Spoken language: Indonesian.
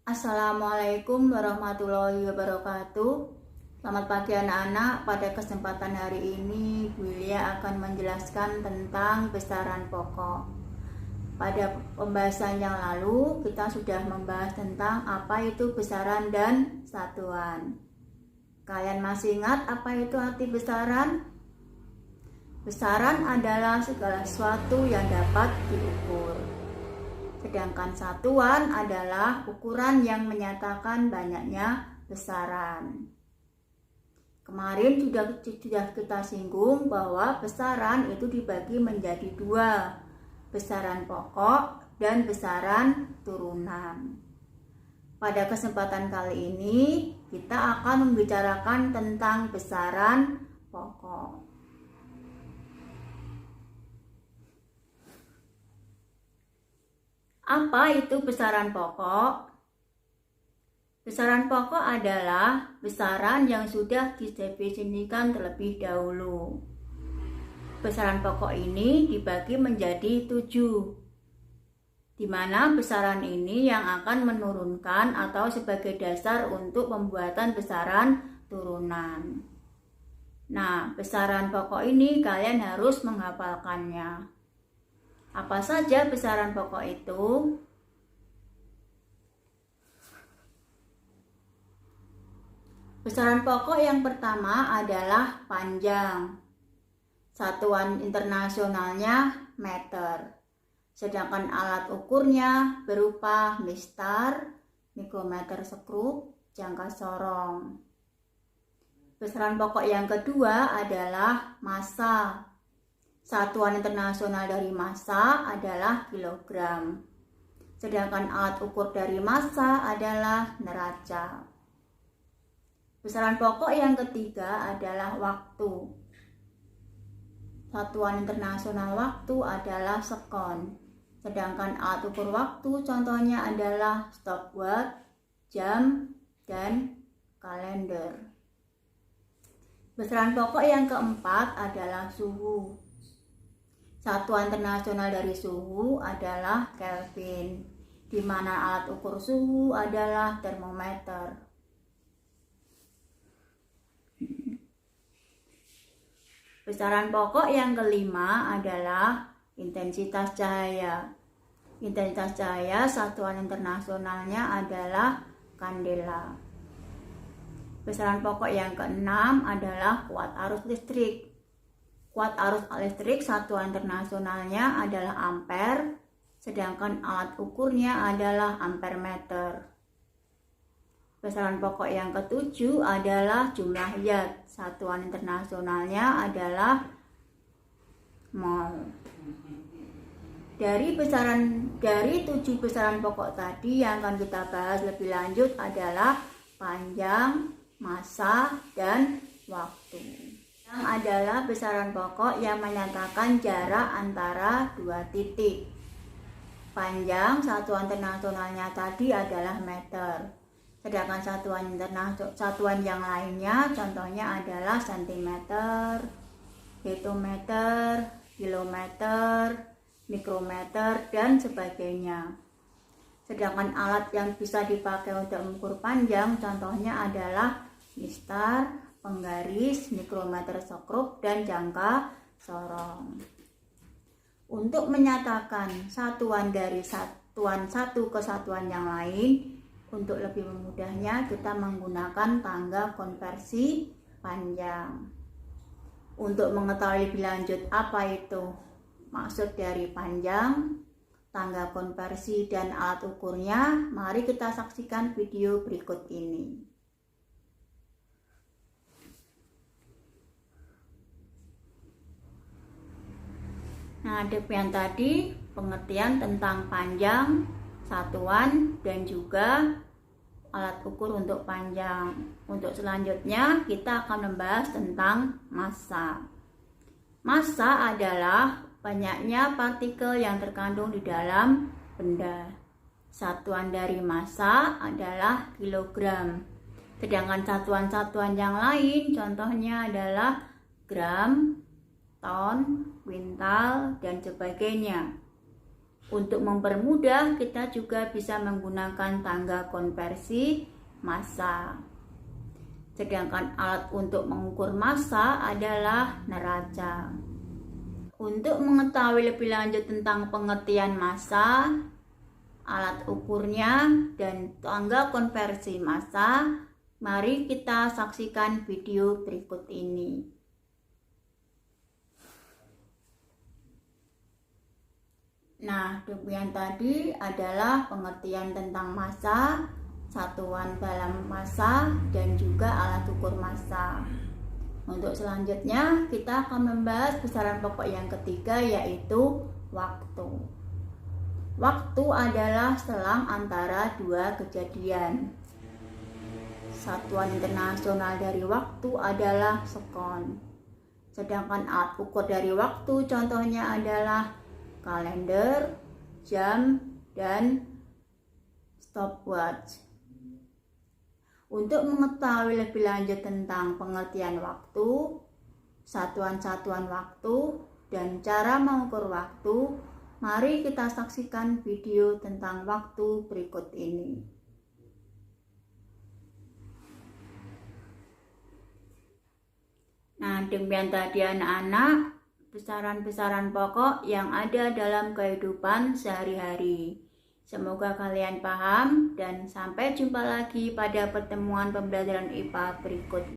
Assalamualaikum warahmatullahi wabarakatuh. Selamat pagi anak-anak. Pada kesempatan hari ini Bu Lia akan menjelaskan tentang besaran pokok. Pada pembahasan yang lalu kita sudah membahas tentang apa itu besaran dan satuan. Kalian masih ingat apa itu arti besaran? Besaran adalah segala sesuatu yang dapat diukur. Sedangkan satuan adalah ukuran yang menyatakan banyaknya besaran. Kemarin sudah kita singgung bahwa besaran itu dibagi menjadi dua, besaran pokok dan besaran turunan. Pada kesempatan kali ini kita akan membicarakan tentang besaran pokok. Apa itu besaran pokok? Besaran pokok adalah besaran yang sudah didefinisikan terlebih dahulu. Besaran pokok ini dibagi menjadi 7, di mana besaran ini yang akan menurunkan atau sebagai dasar untuk pembuatan besaran turunan. Nah, besaran pokok ini kalian harus menghafalkannya. Apa saja besaran pokok itu? Besaran pokok yang pertama adalah panjang. Satuan internasionalnya meter. Sedangkan alat ukurnya berupa mistar, mikrometer sekrup, jangka sorong. Besaran pokok yang kedua adalah massa. Satuan internasional dari massa adalah kilogram. Sedangkan alat ukur dari massa adalah neraca. Besaran pokok yang ketiga adalah waktu. Satuan internasional waktu adalah sekon. Sedangkan alat ukur waktu contohnya adalah stopwatch, jam, dan kalender. Besaran pokok yang keempat adalah suhu. Satuan internasional dari suhu adalah Kelvin, di mana alat ukur suhu adalah termometer. Besaran pokok yang kelima adalah intensitas cahaya. Intensitas cahaya satuan internasionalnya adalah kandela. Besaran pokok yang keenam adalah kuat arus listrik. Kuat arus listrik satuan internasionalnya adalah ampere, sedangkan alat ukurnya adalah ampere meter. Besaran pokok yang ketujuh adalah jumlah watt, satuan internasionalnya adalah mol. Dari 7 besaran pokok tadi yang akan kita bahas lebih lanjut adalah panjang, massa, dan waktu. Adalah besaran pokok yang menyatakan jarak antara dua titik. Panjang satuan internasionalnya tadi adalah meter. Sedangkan satuan yang lainnya contohnya adalah sentimeter, hektometer, kilometer, mikrometer, dan sebagainya. Sedangkan alat yang bisa dipakai untuk mengukur panjang contohnya adalah mistar, penggaris, mikrometer sekrup, dan jangka sorong. Untuk menyatakan satuan dari satuan satu ke satuan yang lain, untuk lebih memudahnya kita menggunakan tangga konversi panjang. Untuk mengetahui lebih lanjut apa itu maksud dari panjang, tangga konversi, dan alat ukurnya, mari kita saksikan video berikut ini. Nah, demikian tadi pengertian tentang panjang, satuan, dan juga alat ukur untuk panjang. Untuk selanjutnya kita akan membahas tentang massa. Massa adalah banyaknya partikel yang terkandung di dalam benda. Satuan dari massa adalah kilogram. Sedangkan satuan-satuan yang lain contohnya adalah gram, ton, kuintal, dan sebagainya. Untuk mempermudah, kita juga bisa menggunakan tangga konversi massa. Sedangkan alat untuk mengukur massa adalah neraca. Untuk mengetahui lebih lanjut tentang pengertian massa, alat ukurnya, dan tangga konversi massa, mari kita saksikan video berikut ini. Nah, demikian tadi adalah pengertian tentang massa, satuan dalam massa, dan juga alat ukur massa. Untuk selanjutnya, kita akan membahas besaran pokok yang ketiga, yaitu waktu. Waktu adalah selang antara dua kejadian. Satuan internasional dari waktu adalah sekon. Sedangkan alat ukur dari waktu contohnya adalah kalender, jam, dan stopwatch. Untuk mengetahui lebih lanjut tentang pengertian waktu, satuan-satuan waktu, dan cara mengukur waktu, mari kita saksikan video tentang waktu berikut ini. Nah, demikian tadi anak-anak besaran-besaran pokok yang ada dalam kehidupan sehari-hari. Semoga kalian paham dan sampai jumpa lagi pada pertemuan pembelajaran IPA berikut.